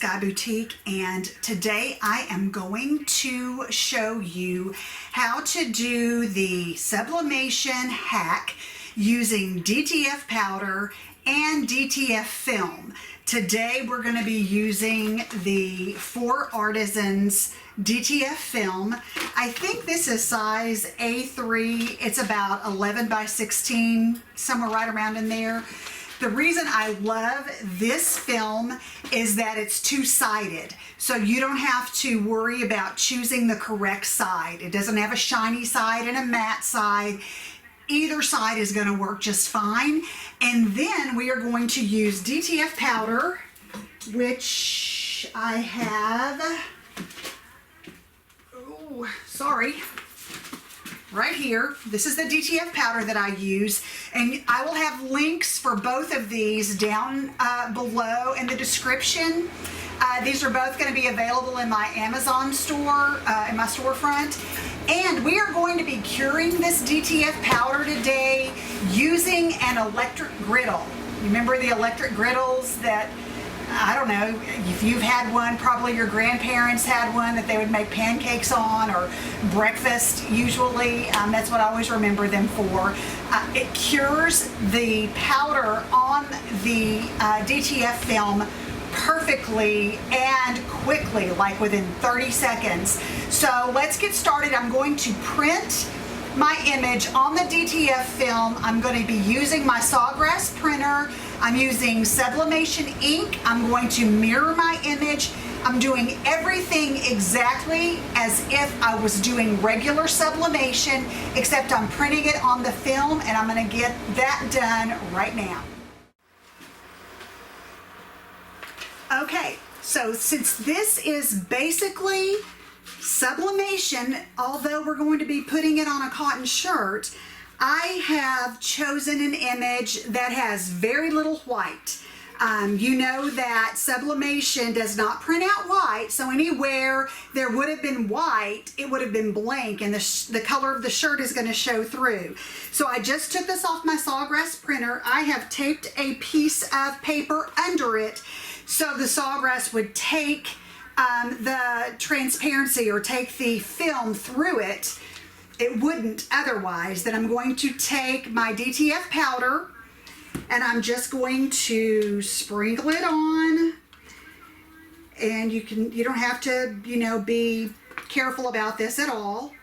Sky Boutique, and today I am going to show you how to do the Sublimation Hack using DTF Powder and DTF Film. Today we're going to be using the 4 Artisans DTF Film. I think this is size A3. It's about 11 by 16, somewhere right around in there. The reason I love this film is that it's two-sided, so you don't have to worry about choosing the correct side. It doesn't have a shiny side and a matte side. Either side is going to work just fine. And then we are going to use DTF powder, which I have, right here. This is the DTF powder that I use, and I will have links for both of these down below in the description. These are both going to be available in my Amazon store, in my storefront. And we are going to be curing this DTF powder today using an electric griddle. Remember the electric griddles that, I don't know, if you've had one, probably your grandparents had one that they would make pancakes on, or breakfast usually. That's what I always remember them for. It cures the powder on the DTF film perfectly and quickly, like within 30 seconds. So let's get started. I'm going to print my image on the DTF film. I'm going to be using my Sawgrass printer. I'm using sublimation ink. I'm going to mirror my image. I'm doing everything exactly as if I was doing regular sublimation, except I'm printing it on the film, and I'm going to get that done right now. Okay, so since this is basically sublimation, although we're going to be putting it on a cotton shirt, I have chosen an image that has very little white. You know that sublimation does not print out white, so anywhere there would have been white, it would have been blank, and the color of the shirt is going to show through. So I just took this off my Sawgrass printer. I have taped a piece of paper under it so the Sawgrass would take the transparency, or take the film through it. It wouldn't otherwise. Then I'm going to take my DTF powder and I'm just going to sprinkle it on. And you don't have to, be careful about this at all.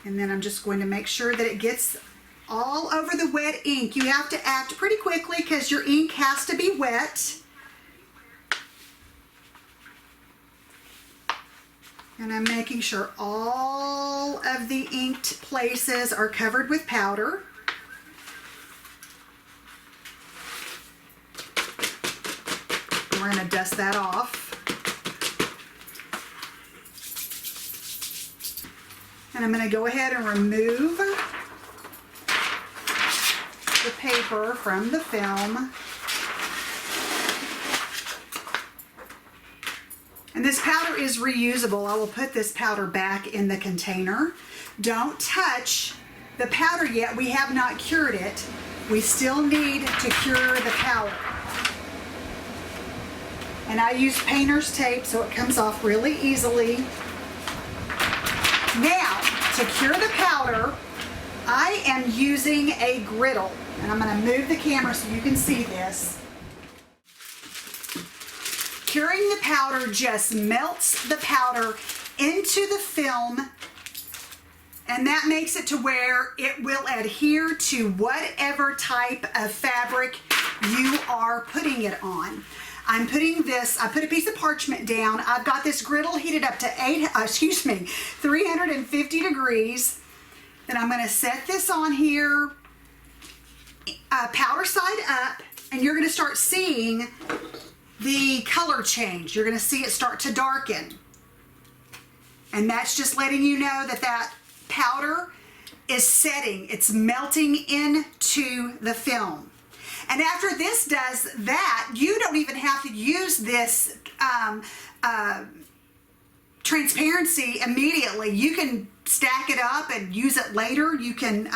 And then I'm just going to make sure that it gets all over the wet ink. You have to act pretty quickly because your ink has to be wet. And I'm making sure all of the inked places are covered with powder. We're going to dust that off. And I'm going to go ahead and remove the paper from the film. And this powder is reusable. I will put this powder back in the container. Don't touch the powder yet. We have not cured it. We still need to cure the powder. And I use painter's tape so it comes off really easily. Now, to cure the powder, I am using a griddle. And I'm going to move the camera so you can see this. Curing the powder just melts the powder into the film, and that makes it to where it will adhere to whatever type of fabric you are putting it on. I put a piece of parchment down. I've got this griddle heated up to 350 degrees. Then I'm going to set this on here, powder side up, and you're going to start seeing the color change. You're going to see it start to darken. And that's just letting you know that that powder is setting. It's melting into the film. And after this does that, you don't even have to use this transparency immediately. You can stack it up and use it later. You can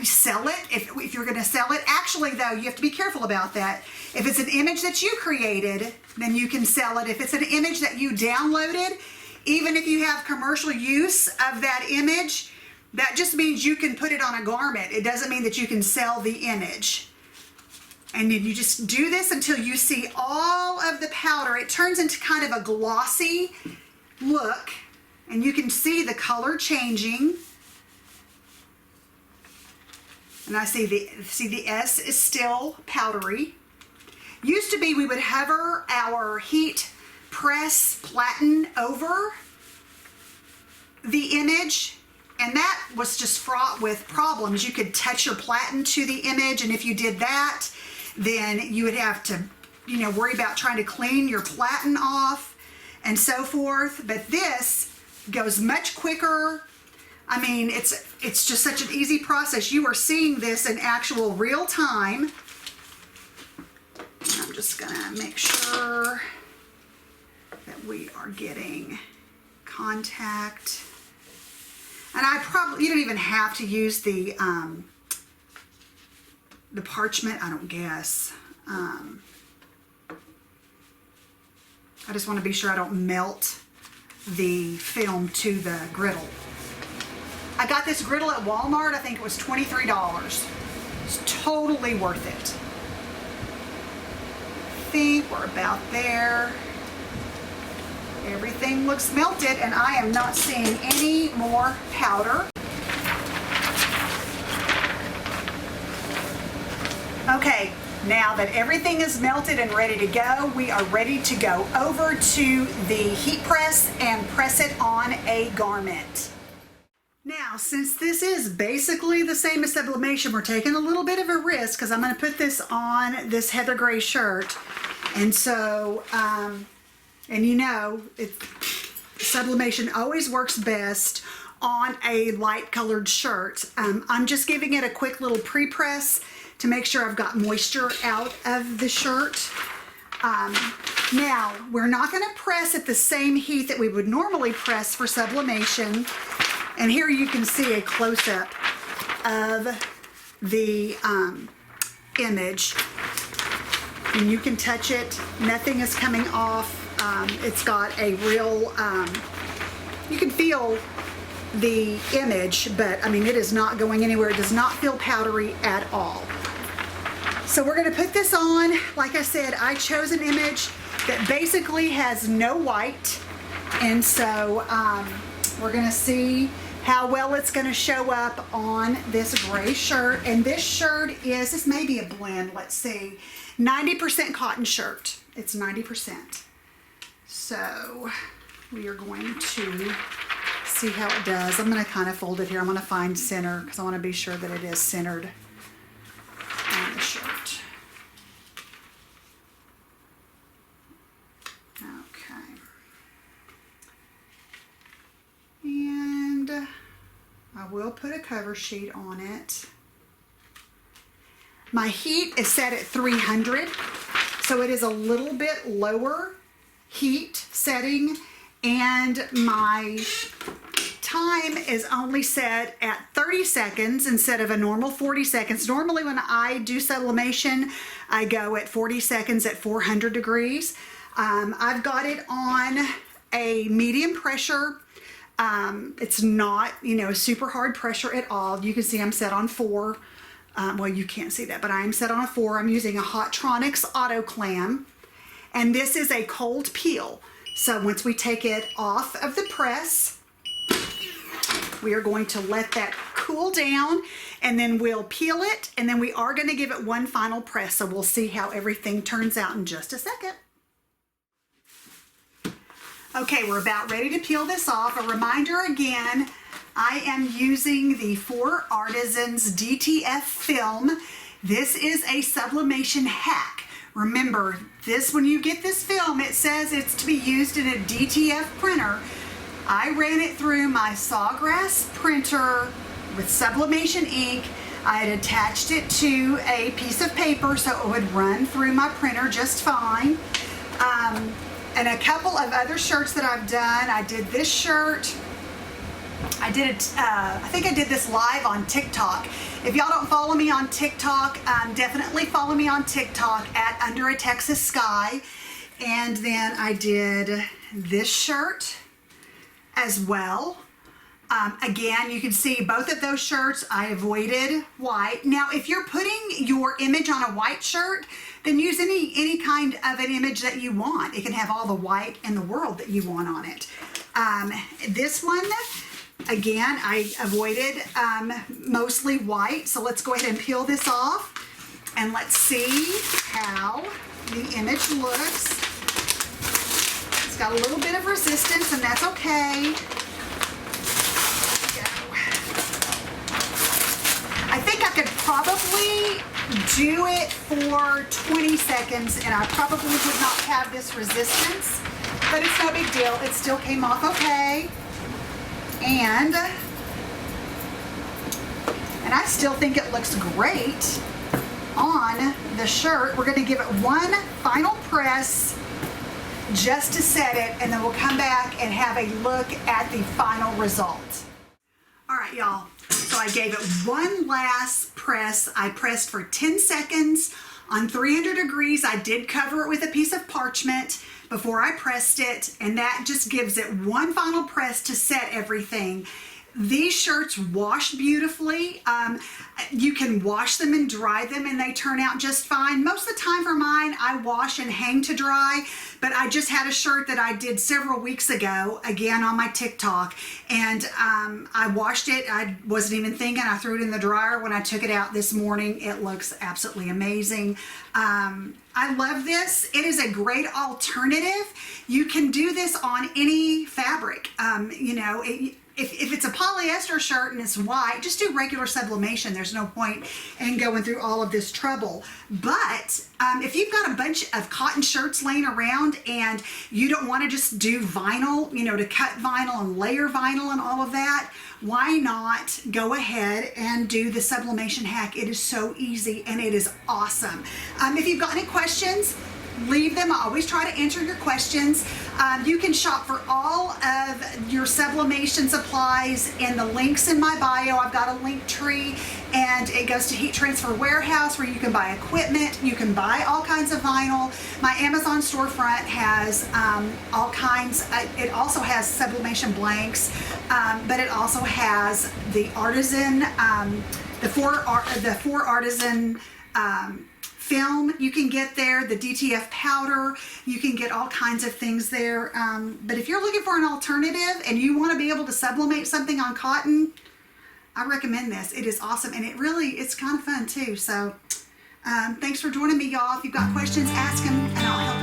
sell it if you're going to sell it. Actually, though, you have to be careful about that. If it's an image that you created, then you can sell it. If it's an image that you downloaded, even if you have commercial use of that image, that just means you can put it on a garment. It doesn't mean that you can sell the image. And then you just do this until you see all of the powder. It turns into kind of a glossy look, and you can see the color changing. And I see the S is still powdery. Used to be we would hover our heat press platen over the image, and that was just fraught with problems. You could touch your platen to the image, and if you did that, then you would have to, worry about trying to clean your platen off and so forth. But this goes much quicker. I mean, it's just such an easy process. You are seeing this in actual real time. I'm just gonna make sure that we are getting contact. And you don't even have to use the parchment, I don't guess. I just want to be sure I don't melt the film to the griddle. I got this griddle at Walmart. I think it was $23. It's totally worth it. I think we're about there. Everything looks melted, and I am not seeing any more powder. Okay, now that everything is melted and ready to go, we are ready to go over to the heat press and press it on a garment. Now, since this is basically the same as sublimation, we're taking a little bit of a risk because I'm going to put this on this heather gray shirt. And so, sublimation always works best on a light colored shirt. I'm just giving it a quick little pre-press to make sure I've got moisture out of the shirt. Now, we're not going to press at the same heat that we would normally press for sublimation. And here you can see a close-up of the image. And you can touch it. Nothing is coming off. It's got a real, you can feel the image, but I mean, it is not going anywhere. It does not feel powdery at all. So we're going to put this on. Like I said, I chose an image that basically has no white. And so we're going to see how well it's going to show up on this gray shirt. And this shirt this may be a blend, let's see, 90% cotton shirt. It's 90%. So we are going to see how it does. I'm going to kind of fold it here. I'm going to find center because I want to be sure that it is centered on the shirt. Okay. And I will put a cover sheet on it. My heat is set at 300, so it is a little bit lower heat setting, and my time is only set at 30 seconds instead of a normal 40 seconds. Normally when I do sublimation, I go at 40 seconds at 400 degrees. I've got it on a medium pressure. It's not, super hard pressure at all. You can see I'm set on 4. Well, you can't see that, but I am set on a 4. I'm using a Hotronix auto clam, and this is a cold peel. So once we take it off of the press, we are going to let that cool down, and then we'll peel it, and then we are going to give it one final press. So we'll see how everything turns out in just a second. Okay, we're about ready to peel this off. A reminder again, I am using the 4 Artisans DTF film. This is a sublimation hack. Remember, when you get this film, it says it's to be used in a DTF printer. I ran it through my Sawgrass printer with sublimation ink. I had attached it to a piece of paper so it would run through my printer just fine. And a couple of other shirts that I've done. I did this shirt I did it, I think I did this live on TikTok. If y'all don't follow me on TikTok, definitely follow me on TikTok at Under a Texas Sky. And then I did this shirt as well. Again, you can see both of those shirts, I avoided white. Now, if you're putting your image on a white shirt, then use any kind of an image that you want. It can have all the white in the world that you want on it. This one, again, I avoided mostly white. So let's go ahead and peel this off and let's see how the image looks. It's got a little bit of resistance, and that's okay. I think I could probably do it for 20 seconds and I probably would not have this resistance, but it's no big deal. It still came off okay. And I still think it looks great on the shirt. We're going to give it one final press just to set it, and then we'll come back and have a look at the final result. All right, y'all. So I gave it one last press. I pressed for 10 seconds on 300 degrees. I did cover it with a piece of parchment before I pressed it, and that just gives it one final press to set everything. These shirts wash beautifully. You can wash them and dry them and they turn out just fine. Most of the time for mine, I wash and hang to dry, but I just had a shirt that I did several weeks ago, again on my TikTok, and I washed it. I wasn't even thinking. I threw it in the dryer. When I took it out this morning, it looks absolutely amazing. I love this. It is a great alternative. You can do this on any fabric. You know, if it's a polyester shirt and it's white, just do regular sublimation. There's no point in going through all of this trouble. But if you've got a bunch of cotton shirts laying around and you don't want to just do vinyl, you know, to cut vinyl and layer vinyl and all of that, why not go ahead and do the Sublimation Hack? It is so easy and it is awesome. If you've got any questions, leave them. I always try to answer your questions. You can shop for all of your sublimation supplies in the links in my bio. I've got a link tree and it goes to Heat Transfer Warehouse where you can buy equipment. You can buy all kinds of vinyl. My Amazon storefront has all kinds. It also has sublimation blanks, but it also has the artisan, the four artisan film you can get there, the DTF powder, you can get all kinds of things there. But if you're looking for an alternative and you want to be able to sublimate something on cotton, I recommend this. It is awesome and it's kind of fun too. So thanks for joining me, y'all. If you've got questions, ask them and I'll help.